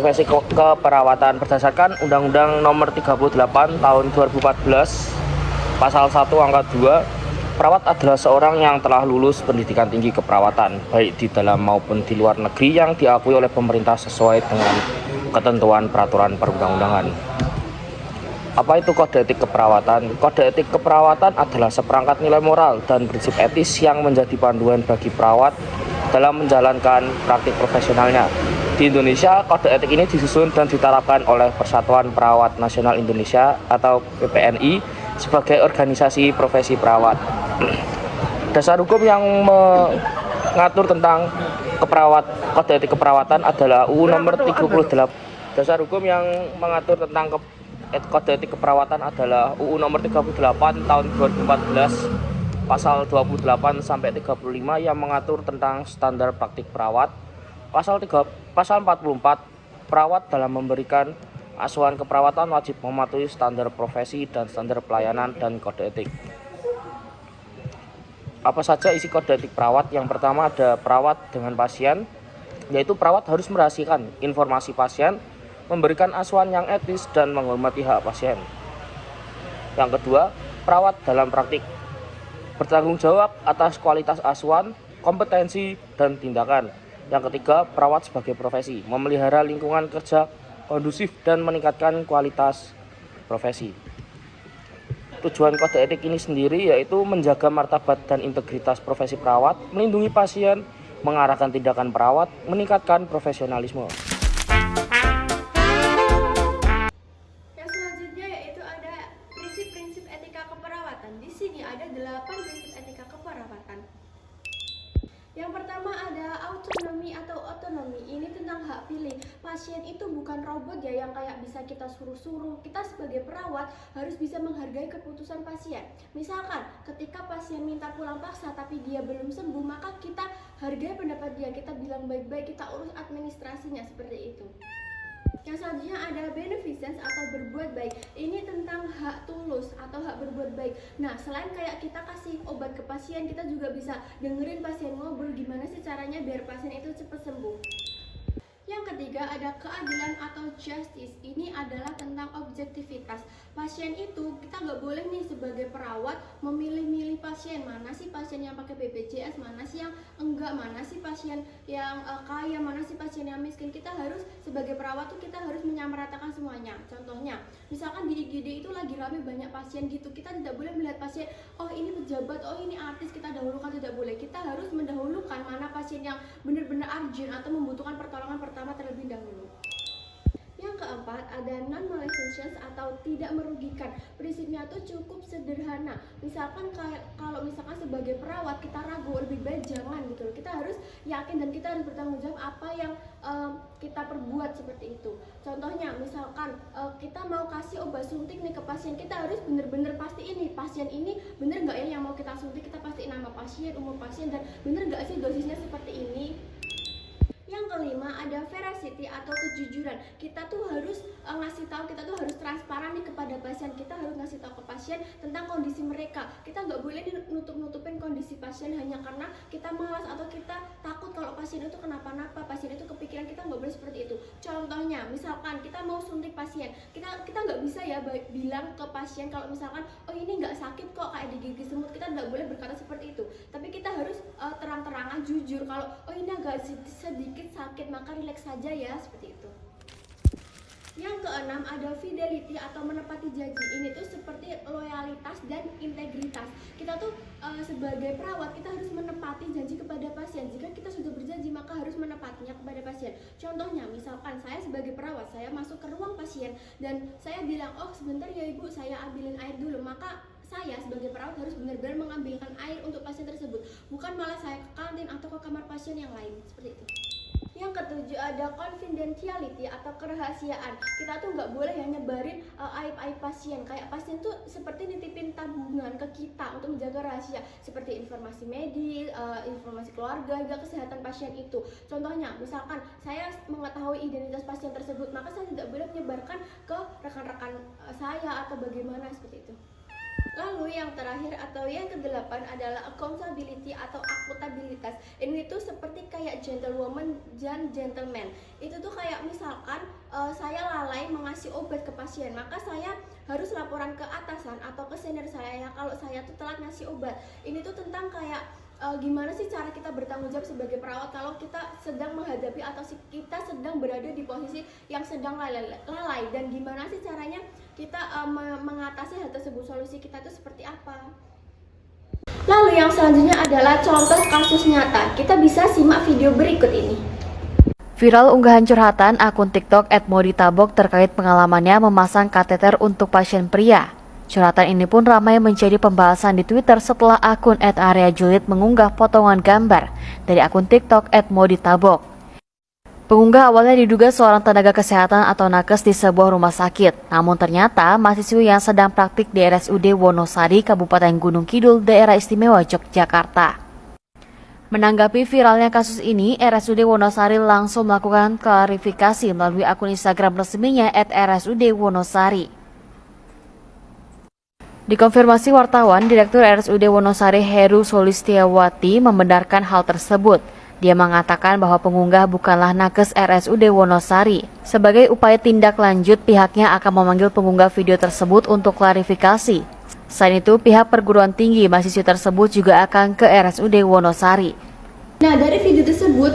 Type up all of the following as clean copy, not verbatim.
profesi keperawatan berdasarkan Undang-Undang Nomor 38 Tahun 2014 Pasal 1 Angka 2. Perawat adalah seorang yang telah lulus pendidikan tinggi keperawatan, baik di dalam maupun di luar negeri, yang diakui oleh pemerintah sesuai dengan ketentuan peraturan perundang-undangan. Apa itu kode etik keperawatan? Kode etik keperawatan adalah seperangkat nilai moral dan prinsip etis yang menjadi panduan bagi perawat dalam menjalankan praktik profesionalnya. Di Indonesia, kode etik ini disusun dan diterapkan oleh Persatuan Perawat Nasional Indonesia atau PPNI sebagai organisasi profesi perawat. Dasar hukum yang mengatur tentang kode etik keperawatan adalah UU Nomor 38. Dasar hukum yang mengatur tentang kode etik keperawatan adalah UU Nomor 38 Tahun 2014 Pasal 28 sampai 35 yang mengatur tentang standar praktik perawat. Pasal 44, perawat dalam memberikan asuhan keperawatan wajib mematuhi standar profesi dan standar pelayanan dan kode etik. Apa saja isi kode etik perawat? Yang pertama ada perawat dengan pasien, yaitu perawat harus merahasiakan informasi pasien, memberikan asuhan yang etis dan menghormati hak pasien. Yang kedua, perawat dalam praktik bertanggung jawab atas kualitas asuhan, kompetensi, dan tindakan. Yang ketiga, perawat sebagai profesi memelihara lingkungan kerja kondusif dan meningkatkan kualitas profesi. Tujuan kode etik ini sendiri yaitu menjaga martabat dan integritas profesi perawat, melindungi pasien, mengarahkan tindakan perawat, meningkatkan profesionalisme. Yang selanjutnya yaitu ada prinsip-prinsip etika keperawatan. Di sini ada 8 prinsip etika keperawatan. Yang pertama ada autonomi atau otonomi. Ini tentang hak pilih. Pasien itu bukan robot ya yang kayak bisa kita suruh-suruh. Kita sebagai perawat harus bisa menghargai keputusan pasien. Misalkan ketika pasien minta pulang paksa tapi dia belum sembuh, maka kita hargai pendapat dia. Kita bilang baik-baik, kita urus administrasinya, seperti itu. Yang selanjutnya ada beneficence atau berbuat baik. Ini tentang hak tulus atau hak berbuat baik. Nah, selain kayak kita kasih obat ke pasien, kita juga bisa dengerin pasien ngobrol gimana sih caranya biar pasien itu cepat sembuh. Yang ketiga ada keadilan atau justice. Ini adalah tentang objektivitas. Pasien itu kita nggak boleh nih sebagai perawat memilih-milih pasien. Mana sih pasien yang pakai BPJS, mana sih yang enggak, mana sih pasien yang kaya, mana sih pasien yang miskin. Kita harus sebagai perawat tuh kita harus menyamaratakan semuanya. Contohnya, misalkan di IGD itu lagi rame banyak pasien gitu. Kita tidak boleh melihat pasien, oh ini pejabat, oh ini artis, kita dahulukan, tidak boleh. Kita harus mendahulukan mana pasien yang benar-benar urgent atau membutuhkan pertolongan pertama terlebih dahulu. Yang keempat ada non-malicious atau tidak merugikan. Prinsipnya tuh cukup sederhana. Misalkan kalau misalkan sebagai perawat kita ragu, lebih baik jangan gitu. Kita harus yakin dan kita harus bertanggung jawab apa yang kita perbuat, seperti itu. Contohnya misalkan kita mau kasih obat suntik nih ke pasien, kita harus bener-bener pastiin nih pasien ini bener nggak ya yang mau kita suntik. Kita pastiin nama pasien, umur pasien, dan bener nggak sih dosisnya seperti ini. Yang kelima ada veracity atau kejujuran. Kita tuh harus ngasih tahu, kita tuh harus transparan nih kepada pasien. Kita harus ngasih tahu ke pasien tentang kondisi mereka. Kita nggak boleh nutup-nutupin kondisi pasien hanya karena kita malas atau kita takut kalau pasien itu kenapa-napa, pasien itu kepikiran. Kita nggak boleh seperti itu. Contohnya misalkan kita mau suntik pasien, kita nggak bisa ya bilang ke pasien kalau misalkan oh ini nggak sakit kok kayak digigit semut. Kita nggak boleh berkata seperti itu, tapi kita harus terang-terangan jujur kalau oh ini agak sedikit sakit, maka rileks saja ya, seperti itu. Yang keenam ada fidelity atau menepati janji. Ini tuh seperti loyalitas dan integritas. Kita tuh sebagai perawat kita harus menepati janji kepada pasien. Jika kita sudah berjanji maka harus menepatinya kepada pasien. Contohnya misalkan saya sebagai perawat, saya masuk ke ruang pasien dan saya bilang, oh sebentar ya ibu, saya ambilin air dulu. Maka saya sebagai perawat harus benar-benar mengambilkan air untuk pasien tersebut, bukan malah saya ke kantin atau ke kamar pasien yang lain, seperti itu. Yang ketujuh ada confidentiality atau kerahasiaan. Kita tuh nggak boleh ya nyebarin aib-aib pasien. Kayak pasien tuh seperti nitipin tabungan ke kita untuk menjaga rahasia, seperti informasi medis, informasi keluarga, hingga kesehatan pasien itu. Contohnya, misalkan saya mengetahui identitas pasien tersebut, maka saya tidak boleh menyebarkan ke rekan-rekan saya atau bagaimana, seperti itu. Lalu yang terakhir atau yang kedelapan adalah accountability atau akuntabilitas. Ini tuh seperti kayak gentlewoman dan gentleman. Itu tuh kayak misalkan saya lalai mengasih obat ke pasien, maka saya harus laporan ke atasan atau ke senior saya kalau saya tuh telat ngasih obat. Ini tuh tentang kayak gimana sih cara kita bertanggung jawab sebagai perawat kalau kita sedang menghadapi atau kita sedang berada di posisi yang sedang lalai, dan gimana sih caranya kita mengatasi hal tersebut, solusi kita itu seperti apa. Lalu yang selanjutnya adalah contoh kasus nyata. Kita bisa simak video berikut ini. Viral unggahan curhatan akun TikTok @moditabok terkait pengalamannya memasang kateter untuk pasien pria. Curhatan ini pun ramai menjadi pembahasan di Twitter setelah akun @areajuliet mengunggah potongan gambar dari akun TikTok @moditabok. Pengunggah awalnya diduga seorang tenaga kesehatan atau nakes di sebuah rumah sakit. Namun ternyata mahasiswi yang sedang praktik di RSUD Wonosari, Kabupaten Gunung Kidul, Daerah Istimewa Yogyakarta. Menanggapi viralnya kasus ini, RSUD Wonosari langsung melakukan klarifikasi melalui akun Instagram resminya @rsud Wonosari. Dikonfirmasi wartawan, Direktur RSUD Wonosari Heru Solistiawati membenarkan hal tersebut. Dia mengatakan bahwa pengunggah bukanlah nakes RSUD Wonosari. Sebagai upaya tindak lanjut, pihaknya akan memanggil pengunggah video tersebut untuk klarifikasi. Selain itu, pihak perguruan tinggi mahasiswa tersebut juga akan ke RSUD Wonosari. Nah, dari video tersebut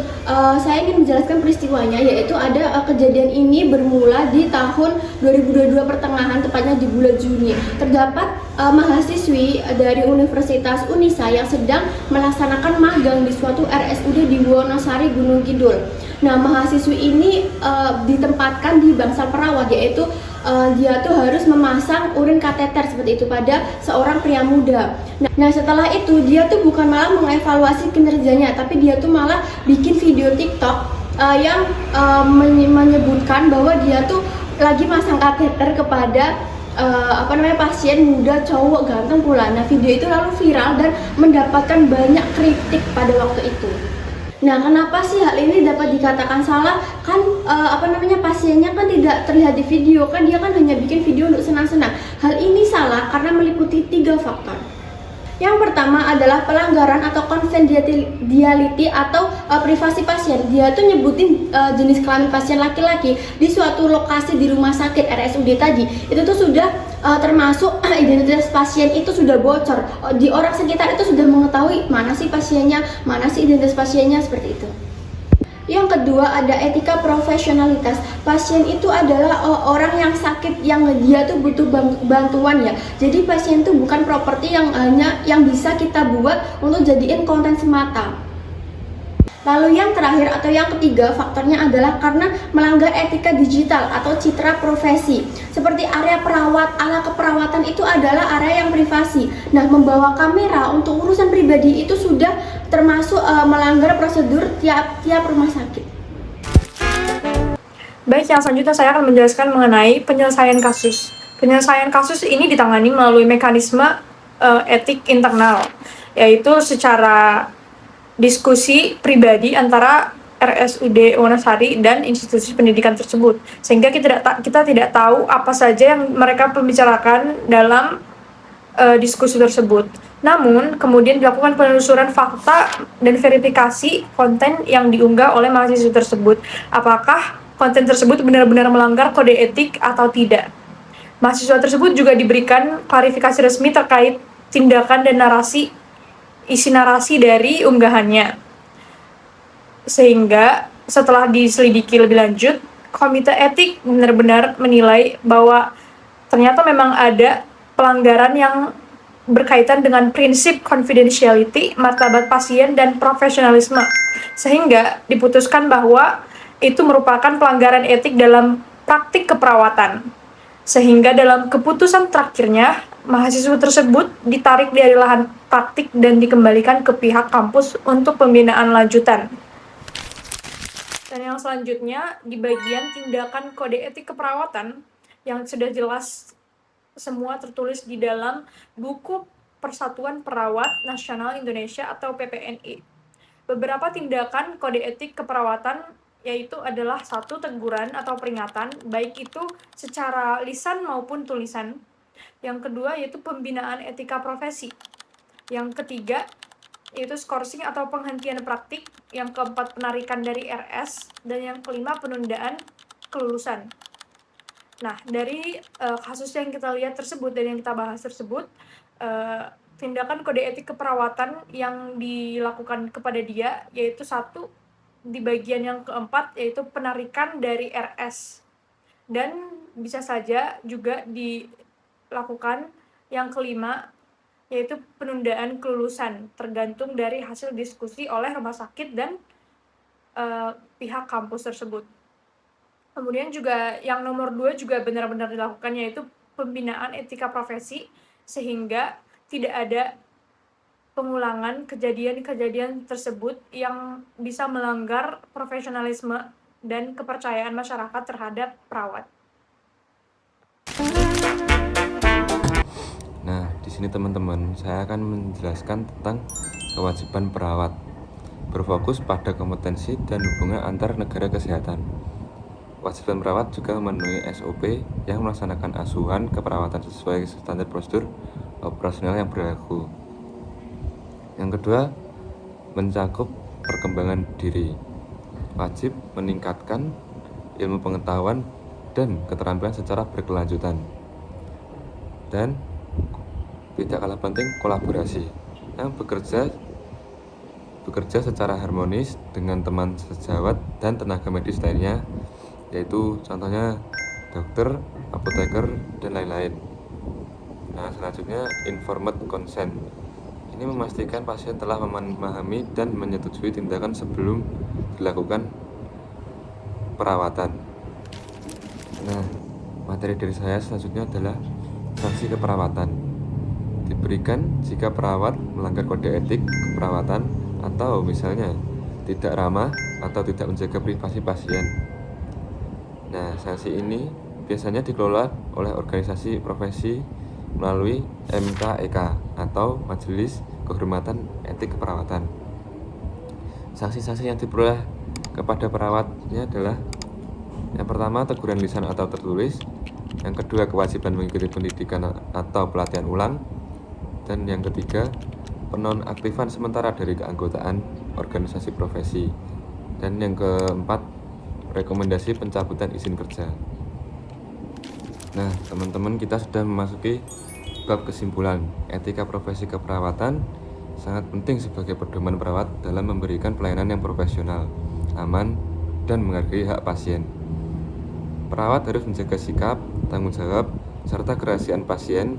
saya ingin menjelaskan peristiwanya, yaitu ada kejadian ini bermula di tahun 2022 pertengahan, tepatnya di bulan Juni. Terdapat mahasiswi dari Universitas Unisa yang sedang melaksanakan magang di suatu RSUD di Wonosari, Gunung Kidul. Nah, mahasiswi ini ditempatkan di bangsal perawat, yaitu dia tuh harus memasang urin kateter seperti itu pada seorang pria muda. Nah, setelah itu dia tuh bukan malah mengevaluasi kinerjanya, tapi dia tuh malah bikin video TikTok yang menyebutkan bahwa dia tuh lagi masang kateter kepada pasien muda cowok ganteng pula. Nah, video itu lalu viral dan mendapatkan banyak kritik pada waktu itu. Nah, kenapa sih hal ini dapat dikatakan salah? Kan pasiennya kan tidak terlihat di video, kan dia kan hanya bikin video untuk senang-senang. Hal ini salah karena meliputi 3 faktor. Yang pertama adalah pelanggaran atau confidentiality atau privasi pasien. Dia tuh nyebutin jenis kelamin pasien laki-laki di suatu lokasi di rumah sakit RSUD tadi. Itu tuh sudah termasuk identitas pasien itu sudah bocor. Di orang sekitar itu sudah mengetahui mana sih pasiennya, mana sih identitas pasiennya, seperti itu. Yang kedua ada etika profesionalitas. Pasien itu adalah orang yang sakit, yang dia tuh butuh bantuan ya. Jadi pasien itu bukan properti yang bisa kita buat untuk jadiin konten semata. Lalu yang terakhir atau yang ketiga faktornya adalah karena melanggar etika digital atau citra profesi. Seperti area perawat, ala keperawatan itu adalah area yang privasi. Nah, membawa kamera untuk urusan pribadi itu sudah termasuk melanggar prosedur tiap rumah sakit. Baik, yang selanjutnya saya akan menjelaskan mengenai penyelesaian kasus. Penyelesaian kasus ini ditangani melalui mekanisme etik internal, yaitu secara diskusi pribadi antara RSUD Wonosari dan institusi pendidikan tersebut, sehingga kita tidak tahu apa saja yang mereka pembicarakan dalam diskusi tersebut. Namun kemudian dilakukan penelusuran fakta dan verifikasi konten yang diunggah oleh mahasiswa tersebut, apakah konten tersebut benar-benar melanggar kode etik atau tidak. Mahasiswa tersebut juga diberikan klarifikasi resmi terkait tindakan dan isi narasi dari unggahannya. Sehingga setelah diselidiki lebih lanjut, komite etik benar-benar menilai bahwa ternyata memang ada pelanggaran yang berkaitan dengan prinsip confidentiality, martabat pasien, dan profesionalisme. Sehingga diputuskan bahwa itu merupakan pelanggaran etik dalam praktik keperawatan. Sehingga dalam keputusan terakhirnya, mahasiswa tersebut ditarik dari lahan praktik dan dikembalikan ke pihak kampus untuk pembinaan lanjutan. Dan yang selanjutnya, di bagian tindakan kode etik keperawatan yang sudah jelas semua tertulis di dalam Buku Persatuan Perawat Nasional Indonesia atau PPNI. Beberapa tindakan kode etik keperawatan yaitu adalah 1. Teguran atau peringatan, baik itu secara lisan maupun tulisan. Yang kedua yaitu pembinaan etika profesi. Yang ketiga yaitu skorsing atau penghentian praktik. Yang keempat penarikan dari RS. Dan yang kelima penundaan kelulusan. Nah, dari kasus yang kita lihat tersebut dan yang kita bahas tersebut, tindakan kode etik keperawatan yang dilakukan kepada dia yaitu satu, di bagian yang keempat yaitu penarikan dari RS, dan bisa saja juga dilakukan yang kelima yaitu penundaan kelulusan, tergantung dari hasil diskusi oleh rumah sakit dan pihak kampus tersebut. Kemudian juga yang nomor 2 juga benar-benar dilakukan yaitu pembinaan etika profesi, sehingga tidak ada pengulangan kejadian-kejadian tersebut yang bisa melanggar profesionalisme dan kepercayaan masyarakat terhadap perawat. Nah, di sini teman-teman, saya akan menjelaskan tentang kewajiban perawat, berfokus pada kompetensi dan hubungan antar negara kesehatan. Kewajiban perawat juga memenuhi SOP yang melaksanakan asuhan keperawatan sesuai standar prosedur operasional yang berlaku. Yang kedua, mencakup perkembangan diri. Wajib meningkatkan ilmu pengetahuan dan keterampilan secara berkelanjutan. Dan tidak kalah penting, kolaborasi yang bekerja secara harmonis dengan teman sejawat dan tenaga medis lainnya, yaitu contohnya dokter, apoteker, dan lain-lain. Nah, selanjutnya informed consent. Ini memastikan pasien telah memahami dan menyetujui tindakan sebelum dilakukan perawatan. Nah, materi dari saya selanjutnya adalah sanksi keperawatan. Diberikan jika perawat melanggar kode etik keperawatan atau misalnya tidak ramah atau tidak menjaga privasi pasien. Nah, sanksi ini biasanya dikelola oleh organisasi profesi melalui MKEK atau Majelis Kehormatan Etik Keperawatan. Sanksi-sanksi yang diperoleh kepada perawatnya adalah: yang pertama, teguran lisan atau tertulis; yang kedua, kewajiban mengikuti pendidikan atau pelatihan ulang; dan yang ketiga, penonaktifan sementara dari keanggotaan organisasi profesi; dan yang keempat, rekomendasi pencabutan izin kerja. Nah, teman-teman, kita sudah memasuki bab kesimpulan. Etika profesi keperawatan sangat penting sebagai pedoman perawat dalam memberikan pelayanan yang profesional, aman, dan menghargai hak pasien. Perawat harus menjaga sikap, tanggung jawab, serta kerahasiaan pasien,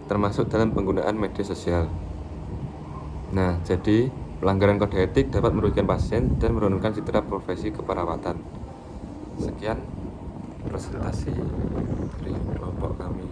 termasuk dalam penggunaan media sosial. Nah, jadi pelanggaran kode etik dapat merugikan pasien dan menurunkan citra profesi keperawatan. Sekian presentasi dari kelompok kami.